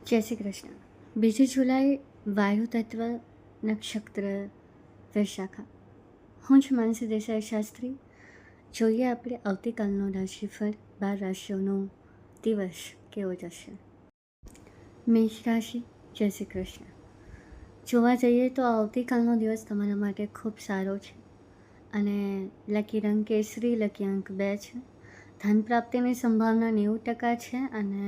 જય શ્રી કૃષ્ણ. 2 જુલાઈ વાયુ તત્વ નક્ષત્ર વૈશાખા. હું છું માનસી દેસાઈ શાસ્ત્રી. જોઈએ આપણે આવતીકાલનો રાશિફળ 12 રાશિઓનો દિવસ કેવો જશે. મેષ રાશિ. જય શ્રી કૃષ્ણ. જોવા જઈએ તો આવતીકાલનો દિવસ તમારા માટે ખૂબ સારો છે અને લકી રંગ કેસરી, લકી અંક 2 છે. ધન પ્રાપ્તિની સંભાવના 90% છે અને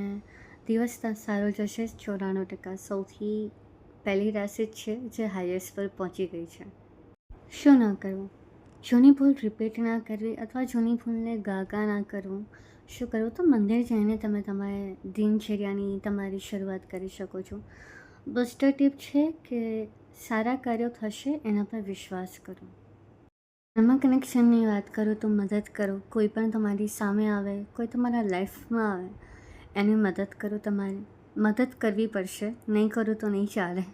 દિવસ સારો જશે 94%. સૌથી પહેલી રાશિ જ છે જે હાઈએસ્ટ પર પહોંચી ગઈ છે. શું ન કરવું? જૂની ભૂલ રિપીટ ના કરવી અથવા જૂની ભૂલને ગાગા ના કરવું. શું કરવું? તો મંદિર જઈને તમે તમારી દિનચર્યાની તમારી શરૂઆત કરી શકો છો. બુસ્ટર ટીપ છે કે સારા કાર્યો થશે એના પર વિશ્વાસ કરો. કર્મ કનેક્શનની વાત કરું તો મદદ કરો. કોઈ પણ તમારી સામે આવે, કોઈ તમારા લાઈફમાં આવે, એની મદદ કરો. તમારે મદદ કરવી પડશે, નહીં કરો તો નહીં ચાલે.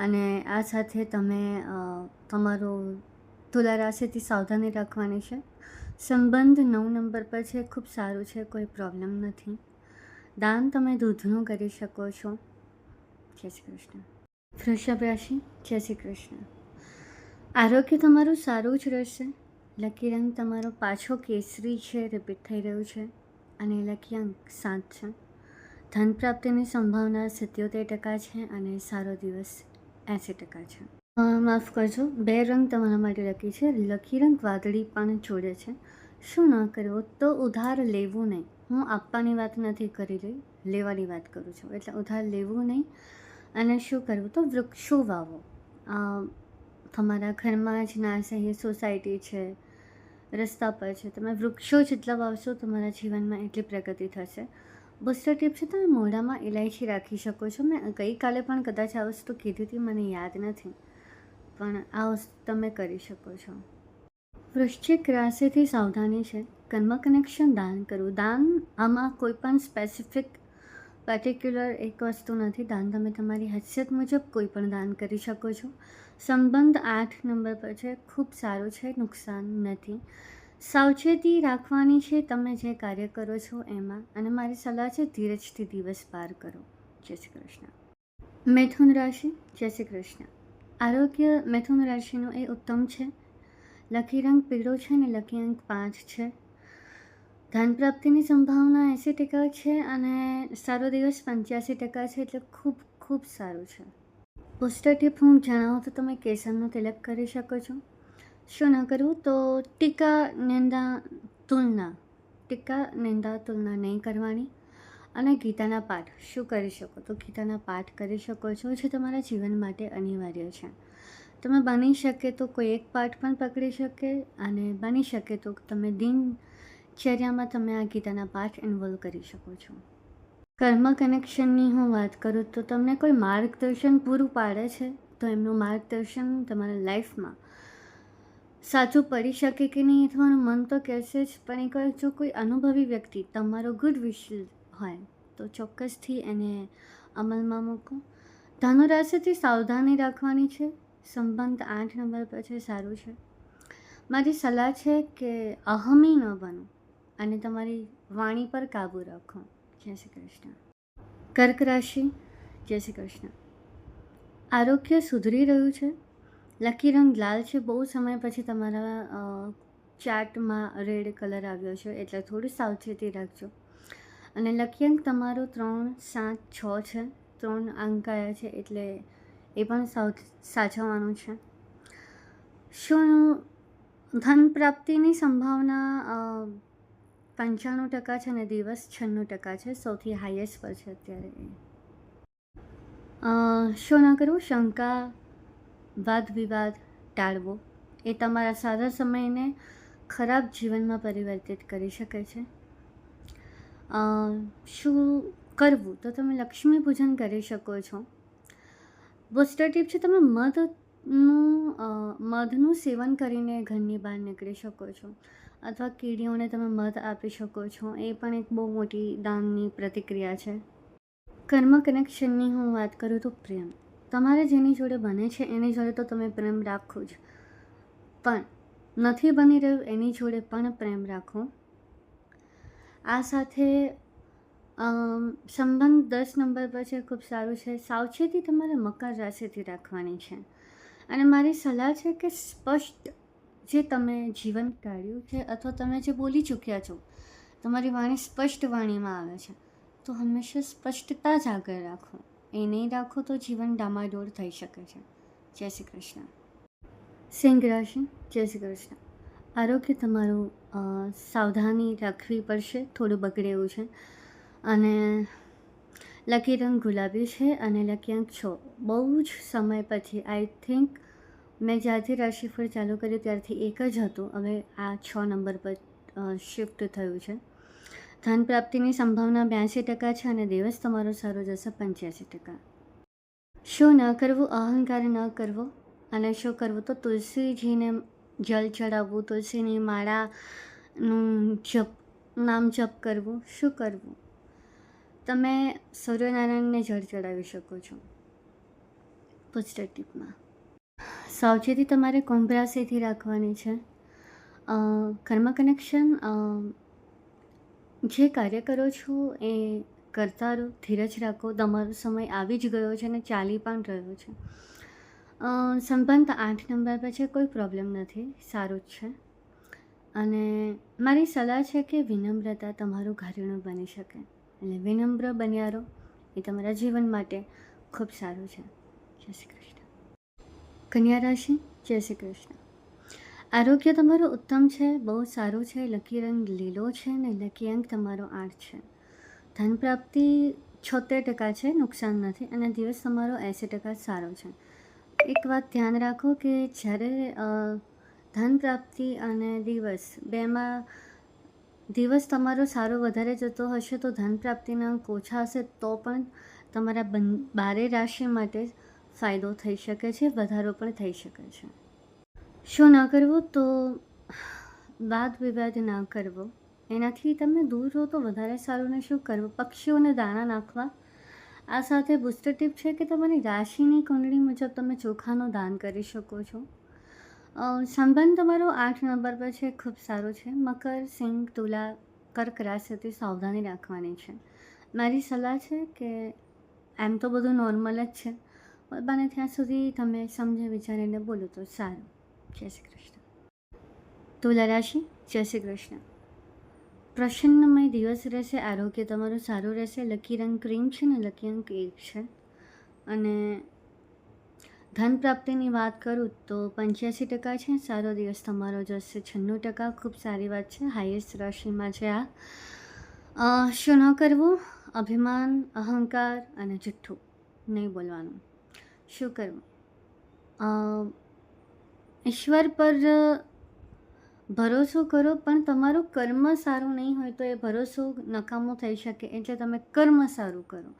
અને આ સાથે તમે તમારું તુલા રાશિથી સાવધાની રાખવાની છે. સંબંધ 9 નંબર પર છે, ખૂબ સારું છે, કોઈ પ્રોબ્લેમ નથી. દાન તમે દૂધનું કરી શકો છો. જય શ્રી કૃષ્ણ. વૃષભ રાશિ. જય શ્રી કૃષ્ણ. આરોગ્ય તમારું સારું જ રહેશે. લકી રંગ તમારો પાછો કેસરી છે, રિપીટ થઈ રહ્યું છે અને લકી અંક 7 છે. ધન પ્રાપ્તિની સંભાવના 77% છે અને સારો દિવસ 80% છે. માફ કરજો, 2 રંગ તમારા માટે લકી છે. લકી રંગ વાદળી પણ જોડે છે. શું ન કરવું? તો ઉધાર લેવું નહીં. હું આપવાની વાત નથી કરી રહી, લેવાની વાત કરું છું. એટલે ઉધાર લેવું નહીં. અને શું કરવું? તો વૃક્ષો વાવો. તમારા ઘરમાં જ નાસહી સોસાયટી છે, રસ્તા પર છે, તમે વૃક્ષો જેટલા વાવશો તમારા જીવનમાં એટલી પ્રગતિ થશે. બુસ્ટર ટીપ છે, તમે મોઢામાં ઇલાયચી રાખી શકો છો. મેં ગઈકાલે પણ કદાચ આ વસ્તુ કીધી હતી, મને યાદ નથી, પણ આ વસ્તુ તમે કરી શકો છો. વૃશ્ચિક રાશિથી સાવધાની છે. કર્મ કનેક્શન દાન કરવું. દાન આમાં કોઈ પણ સ્પેસિફિક પર્ટિક્યુલર એક વસ્તુ નથી. દાન તમે તમારી હેસિયત મુજબ કોઈ પણ દાન કરી શકો છો. સંબંધ 8 નંબર પર છે, ખૂબ સારું છે, નુકસાન નથી. સાવચેતી રાખવાની છે તમે જે કાર્ય કરો છો એમાં. અને મારી સલાહ છે ધીરજથી દિવસ પાર કરો. જય શ્રી કૃષ્ણ. મિથુન રાશિ. જય શ્રી કૃષ્ણ. આરોગ્ય મિથુન રાશિનું એ ઉત્તમ છે. લકી રંગ પીળો છે અને લકી અંક 5 છે. ધન પ્રાપ્તિની સંભાવના 80% છે અને સારો દિવસ 85% છે, એટલે ખૂબ ખૂબ સારું છે. બુસ્ટર ટીપ હું જણાવું તો તમે કેસરનો તિલક કરી શકો છો. શું ન કરવું? તો ટીકા નિંદા તુલના નહીં કરવાની. અને ગીતાના પાઠ શું કરી શકો? તો ગીતાના પાઠ કરી શકો છો, જે તમારા જીવન માટે અનિવાર્ય છે. તમે બની શકે તો કોઈ એક પાઠ પણ પકડી શકે અને બની શકે તો તમે દિનચર્યામાં તમે આ ગીતાના પાઠ ઇન્વોલ્વ કરી શકો છો. કર્મ કનેક્શનની હું વાત કરું તો તમને કોઈ માર્ગદર્શન પૂરું પાડે છે, તો એમનું માર્ગદર્શન તમારા લાઈફમાં સાચું પડી શકે કે નહીં તમારું મન તો કહેશે જ, પણ એકવાર જો કોઈ અનુભવી વ્યક્તિ તમારો ગુડ વિશ હોય તો ચોક્કસથી એને અમલમાં મૂકો. ધનુ રાશિથી સાવધાની રાખવાની છે. સંબંધ 8 નંબર પર છે, સારું છે. મારી સલાહ છે કે અહમી ન બનો અને તમારી વાણી પર કાબૂ રાખો. જય શ્રી કૃષ્ણ. કર્ક રાશિ. જય શ્રી કૃષ્ણ. આરોગ્ય સુધરી રહ્યું છે. લકી રંગ લાલ છે. બહુ સમય પછી તમારા ચાર્ટમાં રેડ કલર આવ્યો છે, એટલે થોડી સાવચેતી રાખજો. અને લકી અંક તમારો 3, 7, 6 છે. 3 અંક આવ્યા છે, એટલે એ પણ સાચવવાનું છે. શું ધન પ્રાપ્તિની સંભાવના 95% છે અને દિવસ 96% છે. સૌથી હાઈએસ્ટ પર છે અત્યારે. શું ના કરવું? શંકા, વાદ વિવાદ ટાળવો. એ તમારા સારા સમયને ખરાબ જીવનમાં પરિવર્તિત કરી શકે છે. શું કરવું? તો તમે લક્ષ્મી પૂજન કરી શકો છો. બુસ્ટર ટીપ છે, તમે મધનું સેવન કરીને ઘરની બહાર નીકળી શકો છો, અથવા કીડીઓને તમે મધ આપી શકો છો. એ પણ એક બહુ મોટી દાનની પ્રતિક્રિયા છે. કર્મ કનેક્શનની હું વાત કરું તો પ્રેમ. તમારે જેની જોડે બને છે એની જોડે તો તમે પ્રેમ રાખો જ, પણ નથી બની રહ્યું એની જોડે પણ પ્રેમ રાખો. આ સાથે સંબંધ 10 નંબર પર છે, ખૂબ સારું છે. સાવચેતી તમારે મકર રાશિથી રાખવાની છે. અને મારી સલાહ છે કે સ્પષ્ટ જે તમે જીવન કાઢ્યું છે અથવા તમે જે બોલી ચૂક્યા છો, તમારી વાણી સ્પષ્ટ વાણીમાં આવે છે, તો હંમેશા સ્પષ્ટતા જ આગળ રાખો. એ નહીં રાખો તો જીવન ડામાડોળ થઈ શકે છે. જય શ્રી કૃષ્ણ. સિંહ રાશિ. જય શ્રી કૃષ્ણ. આરોગ્ય તમારું સાવધાની રાખવી પડશે, થોડું બગડે એવું છે. અને લકી રંગ ગુલાબી છે અને લકી અંક 6. બહુ જ સમય પછી આઈ થિંક મેં જ્યારથી રાશિફળ ચાલુ કર્યું ત્યારથી એક જ હતું, હવે આ 6 નંબર પર શિફ્ટ થયું છે. ધન પ્રાપ્તિની સંભાવના 82% છે અને દિવસ તમારો સારો જશે 85%. શું ન કરવું? અહંકાર ન કરવો. અને શું કરવું? તો તુલસીજીને જલ ચડાવવું, તુલસીની માળાનું નામ જપ કરવું. શું કરવું? તમે સૂર્યનારાયણને જળ ચડાવી શકો છો. પોસ્ટર ટીપમાં સાવચેતી તમારે કુંભ રાશિથી રાખવાની છે. કર્મ કનેક્શન, જે કાર્ય કરો છો એ કરતા રહો, ધીરજ રાખો. તમારો સમય આવી જ ગયો છે અને ચાલી પણ રહ્યો છે. સંબંધ 8 નંબર પર છે, કોઈ પ્રોબ્લેમ નથી, સારું જ છે. અને મારી સલાહ છે કે વિનમ્રતા તમારું ઘરેણું બની શકે, એટલે વિનમ્ર બન્યા રહો, એ તમારા જીવન માટે ખૂબ સારું છે. જય શ્રી કૃષ્ણ. કન્યા રાશિ. જય શ્રી કૃષ્ણ. આરોગ્ય તમારું ઉત્તમ છે, બહુ સારું છે. લકી રંગ લીલો છે ને લકી અંક તમારો 8 છે. ધન પ્રાપ્તિ 76% છે, નુકસાન નથી. અને દિવસ તમારો 80% સારો છે. એક વાત ધ્યાન રાખો કે જ્યારે ધન પ્રાપ્તિ અને દિવસ બેમાં દિવસ તમારો સારો વધારે જતો હશે તો ધન પ્રાપ્તિના અંક ઓછા હશે તો પણ તમારા બારે રાશિ માટે ફાયદો થઈ શકે છે, વધારો પણ થઈ શકે છે. શું ન કરવું? તો વાદ વિવાદ ના કરવો, એનાથી તમે દૂર રહો તો વધારે સારું. ને શું કરવું? પક્ષીઓને દાણા નાખવા. આ સાથે બુસ્ટર ટીપ છે કે તમારી રાશિની કુંડળી મુજબ તમે ચોખાનું દાન કરી શકો છો. સંબંધ તમારો 8 નંબર પર છે, ખૂબ સારું છે. મકર, સિંહ, તુલા, કર્ક રાશિથી સાવધાની રાખવાની છે. મારી સલાહ છે કે એમ તો બધું નોર્મલ જ છે, બને ત્યાં સુધી તમે સમજી વિચારીને બોલો તો સારું. જય શ્રી કૃષ્ણ. તુલા રાશિ. જય શ્રી કૃષ્ણ. પ્રસન્નમય દિવસ રહેશે, આરોગ્ય તમારું સારું રહેશે. લકી રંગ ક્રીમ છે ને લકી અંક 1 છે. અને ધન પ્રાપ્તિની વાત કરું તો 85% છે, સારો દિવસ તમારો જશે 96%, ખૂબ સારી વાત છે. હાઈએસ્ટ રાશિમાં છે આ. શું ન કરવું? અભિમાન, અહંકાર અને જુઠ્ઠું નહીં બોલવાનું. શું કરવું? ઈશ્વર પર ભરોસો કરો, પણ તમારું કર્મ સારું નહીં હોય તો એ ભરોસો નકામો થઈ શકે, એટલે તમે કર્મ સારું કરો.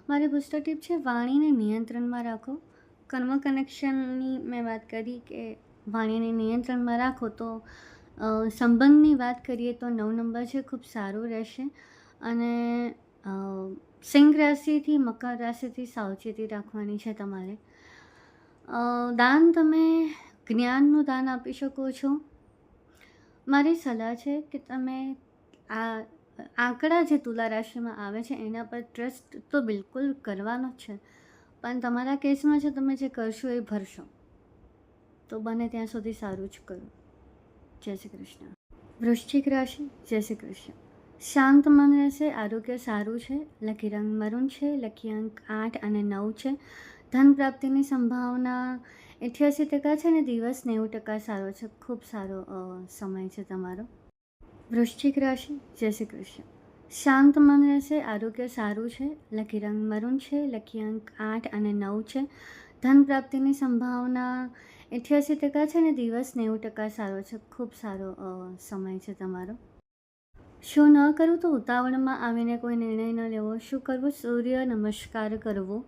મારી બુસ્ટર ટીપ છે વાણીને નિયંત્રણમાં રાખો. કર્મ કનેક્શનની મેં વાત કરી કે વાણીને નિયંત્રણમાં રાખો. તો સંબંધની વાત કરીએ તો 9 નંબર છે, ખૂબ સારું રહેશે. અને સિંહ રાશિથી મકર રાશિથી સાવચેતી રાખવાની છે તમારે. દાન તમે જ્ઞાનનું દાન આપી શકો છો. મારી સલાહ છે કે તમે આ આંકડા જે તુલા રાશિમાં આવે છે એના પર ટ્રસ્ટ તો બિલકુલ કરવાનો જ છે, પણ તમારા કેસમાં છે તમે જે કરશો એ ભરશો, તો બને ત્યાં સુધી સારું જ કરો. જય શ્રી કૃષ્ણ. વૃશ્ચિક રાશિ. જય શ્રી કૃષ્ણ. શાંત મન રહેશે, આરોગ્ય સારું છે. લકી રંગ મરૂન છે, લકી અંક 8 અને 9 છે. ધન પ્રાપ્તિની સંભાવના 88% છે અને દિવસ 90% સારો છે, ખૂબ સારો સમય છે તમારો. વૃશ્ચિક રાશિ. જય શ્રી કૃષ્ણ. શાંત મન રહેશે, આરોગ્ય સારું છે. લકી રંગ મરૂન છે, લકી અંક 8 અને 9 છે. ધન પ્રાપ્તિની સંભાવના 88% છે અને દિવસ 90% સારો છે, ખૂબ સારો સમય છે તમારો. શું ન કરવું? તો ઉતાવળમાં આવીને કોઈ નિર્ણય ન લેવો. શું કરવું? સૂર્ય નમસ્કાર કરવો.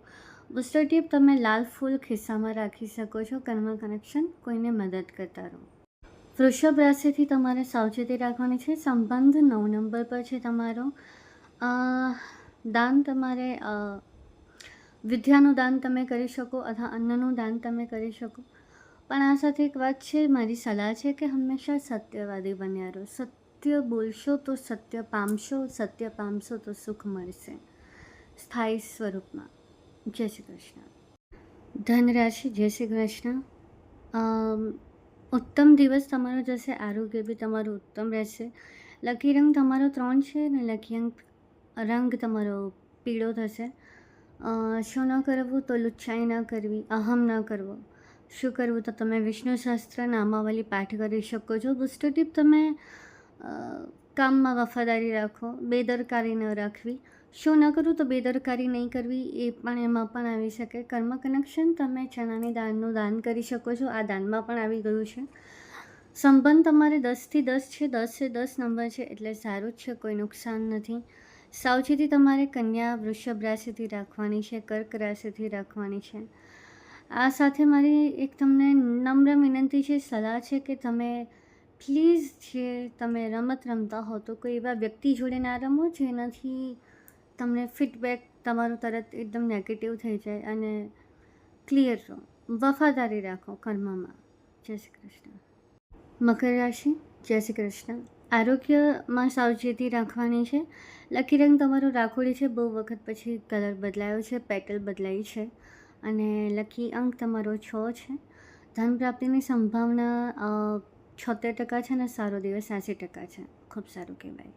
બુસ્ટર ટીપ તમે લાલ ફૂલ ખિસ્સામાં રાખી શકો છો. કર્મ કનેક્શન, કોઈને મદદ કરતા રહો. વૃષભ રાશિથી તમારે સાવચેતી રાખવાની છે. સંબંધ 9 નંબર પર છે તમારો. દાન તમારે વિદ્યાનું દાન તમે કરી શકો અથવા અન્નનું દાન તમે કરી શકો. પણ આ સાથે એક વાત છે, મારી સલાહ છે કે હંમેશા સત્યવાદી બન્યા રહો. સત્ય બોલશો તો સત્ય પામશો, સત્ય પામશો તો સુખ મળશે સ્થાયી સ્વરૂપમાં. જય શ્રી કૃષ્ણ. ધન રાશિ, જય શ્રી કૃષ્ણ. ઉત્તમ દિવસ તમારો જશે. આરોગ્ય બી તમારું ઉત્તમ રહેશે. લકી રંગ તમારો 3 છે અને લકી રંગ તમારો પીળો થશે. શું ન કરવું તો લુચ્ચાઈ ન કરવી, અહમ ન કરવો. શું કરવું તો તમે વિષ્ણુ સહસ્ત્ર નામાવલી પાઠ કરી શકો છો. બુસ્ટર ટીપ, તમે કામમાં વફાદારી રાખો, બેદરકારી ન રાખવી. શું ન કરવું તો બેદરકારી નહીં કરવી, એ પણ એમાં પણ આવી શકે. કર્મ કનેક્શન, તમે ચણાની દાળનું દાન કરી શકો છો. આ દાનમાં પણ આવી ગયું છે. સંબંધ તમારે 10થી 10 છે, 10 એ 10 નંબર છે એટલે સારું જ છે, કોઈ નુકસાન નથી. સાવચેતી તમારે કન્યા વૃષભ રાશિથી રાખવાની છે, કર્ક રાશિથી રાખવાની છે. આ સાથે મારી એક તમને નમ્ર વિનંતી છે, સલાહ છે કે તમે પ્લીઝ જે તમે રમત રમતા હો તો કોઈ એવા વ્યક્તિ જોડે ના રમો જેનાથી તમને ફીડબેક તમારું તરત એકદમ નેગેટિવ થઈ જાય, અને ક્લિયર રહો, વફાદારી રાખો કર્મમાં. જય શ્રી કૃષ્ણ. મકર રાશિ, જય શ્રી કૃષ્ણ. આરોગ્યમાં સાવચેતી રાખવાની છે. લકી રંગ તમારો રાખોડી છે. બહુ વખત પછી કલર બદલાયો છે, પેટલ બદલાઈ છે. અને લકી અંક તમારો 6 છે. ધન પ્રાપ્તિની સંભાવના 76% છે અને સારો દિવસ 80% છે. ખૂબ સારું કહેવાય.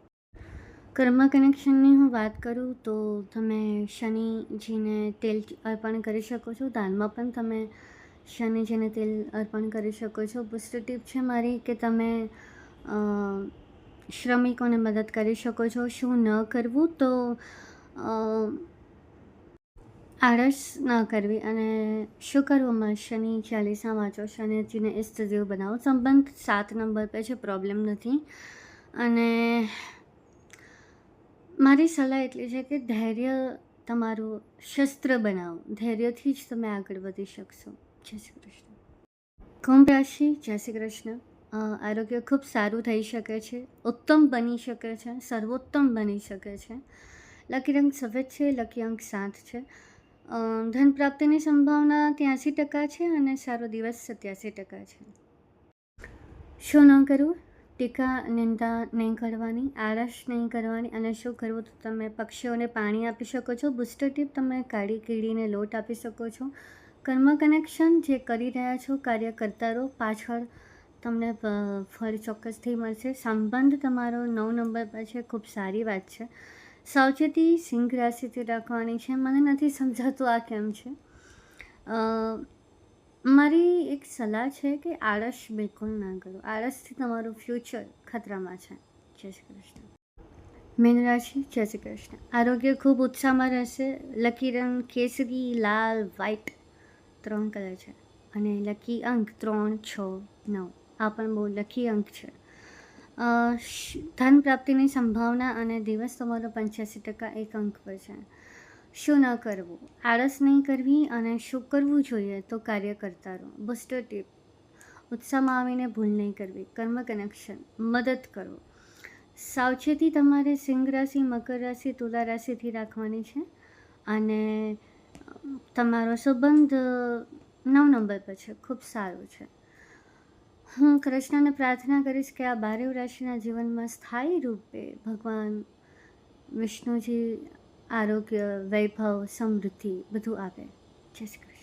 કર્મ કનેક્શનની હું વાત કરું તો તમે શનિજીને તેલ અર્પણ કરી શકો છો. દાનમાં પણ તમે શનિજીને તેલ અર્પણ કરી શકો છો. બુસ્ટર ટીપ છે મારી કે તમે શ્રમિકોને મદદ કરી શકો છો. શું ન કરવું તો આળસ ન કરવી, અને શું કરવું, શનિ ચાલીસા વાંચો, શનિજીને ઇષ્ટદેવ બનાવો. સંબંધ 7 નંબર પર છે, પ્રોબ્લેમ નથી. અને મારી સલાહ એટલી છે કે ધૈર્ય તમારું શસ્ત્ર બનાવો. ધૈર્યથી જ તમે આગળ વધી શકશો. જય શ્રી કૃષ્ણ. કુંભ રાશિ, જય શ્રી કૃષ્ણ. આરોગ્ય ખૂબ સારું થઈ શકે છે, ઉત્તમ બની શકે છે, સર્વોત્તમ બની શકે છે. લકી રંગ સફેદ છે, લકી અંક 7 છે. ધન પ્રાપ્તિની સંભાવના 83% છે અને સારો દિવસ 87% છે. શું ન કરવું? ટીકા નિંદા નહીં કરવાની, આળસ નહીં કરવાની. અને શું કરવું તો તમે પક્ષીઓને પાણી આપી શકો છો. બુસ્ટર ટીપ, તમે કાળી કીડીને લોટ આપી શકો છો. કર્મ કનેક્શન, જે કરી રહ્યા છો કાર્ય કરતા રહો, પાછળ તમને ફળ ચોક્કસથી મળશે. સંબંધ તમારો 9 નંબર પર છે, ખૂબ સારી વાત છે. સાવચેતી સિંહ રાશિથી રાખવાની છે. મને નથી સમજાતું આ કેમ છે. મારી એક સલાહ છે કે આળસ બિલકુલ ના કરો. આળસથી તમારું ફ્યુચર ખતરામાં છે. જય શ્રી કૃષ્ણ. મીન રાશિ, જય શ્રી કૃષ્ણ. આરોગ્ય ખૂબ ઉત્સાહમાં રહેશે. લકી રંગ કેસરી, લાલ, વ્હાઇટ 3 કલર છે. અને લકી અંક 3, 6, 9. આ પણ બહુ લકી અંક છે. ધન પ્રાપ્તિની સંભાવના અને દિવસ તમારો 85% એક અંક પર છે. શું ન કરવું? આળસ નહીં કરવી. અને શું કરવું જોઈએ તો કાર્ય કરતા રહો. બુસ્ટર ટીપ, ઉત્સાહમાં આવીને ભૂલ નહીં કરવી. કર્મ કનેક્શન, મદદ કરો. સાવચેતી તમારે સિંહ રાશિ, મકર રાશિ, તુલા રાશિથી રાખવાની છે. અને તમારો સંબંધ 9 નંબર પર છે, ખૂબ સારું છે. હું કૃષ્ણને પ્રાર્થના કરીશ કે આ 12 રાશિના જીવનમાં સ્થાયી રૂપે ભગવાન વિષ્ણુજી આરોગ્ય, વૈભવ, સમૃદ્ધિ બધું આપે. જય શ્રી કૃષ્ણ.